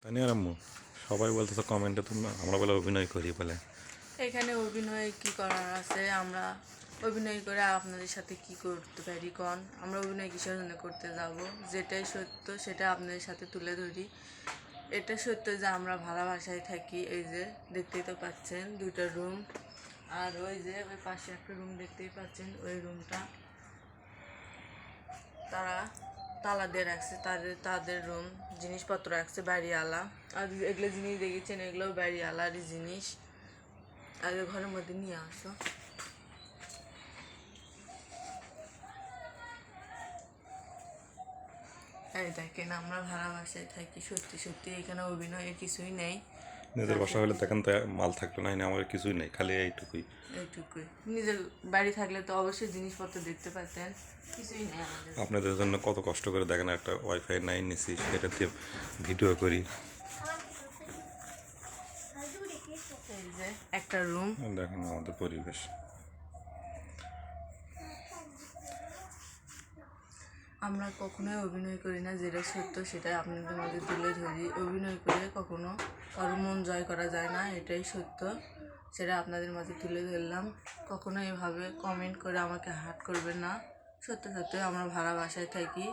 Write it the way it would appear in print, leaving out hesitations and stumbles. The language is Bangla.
জানি আর আম্মু সবাই বলতেছে কমেন্টে তুমি আমরা বলে অভিনয় করি বলে। এখানে অভিনয় কি করার আছে? আমরা অভিনয় করে আপনাদের সাথে কি করতে পারি কোন? আমরা অভিনয় কিসের জন্য করতে যাব? যেটাই সত্য সেটা আপনাদের সাথে তুলে ধরি। এটা সত্য যে আমরা ভাড়া বাসায় থাকি। এই যে দেখতেই তো পাচ্ছেন দুইটা রুম, আর ওই যে ওই পাশে একটা রুম দেখতেই পাচ্ছেন, ওই রুমটা তারা তালা দিয়ে রাখছে, তাদের রুম, জিনিসপত্র রাখছে বাড়িওয়ালা। আর এগুলো জিনিস দেখেছেন, এগুলো বাড়িওয়ালারই জিনিস। আর ঘরের মধ্যে নিয়ে আসো। এই দেখেন আমরা ভাড়া বাসায় থাকি, সত্যি সত্যি এখানে অভিনয়ের কিছুই নেই। নিজের বাসা হলে দেখেন তো মাল থাকলো না, আমার কিছুই নেই, খালি এইটুকুই। এইটুকুই। নিজের বাড়ি থাকলে তো অবশ্যই জিনিসপত্র দেখতে পাতেন, কিছুই নেই আমাদের। আপনাদের জন্য কত কষ্ট করে দেখেন, একটা ওয়াইফাই নাই নিছি, সেটা দিয়ে ভিডিও করি। এই যে একটা রুম। দেখেন আমাদের পরিবেশ। আমরা কখনোই অভিনয় করি না, যেটা সত্য সেটা আপনাদের মধ্যে তুলে ধরি। অভিনয় করে কখনো কারো মন জয় করা যায় না, এটাই সত্য, সেটা আপনাদের মাঝে তুলে ধরলাম। কখনো এভাবে কমেন্ট করে আমাকে হার্ট করবেন না। সত্য সত্য আমরা ভাড়া বাসায় থাকি।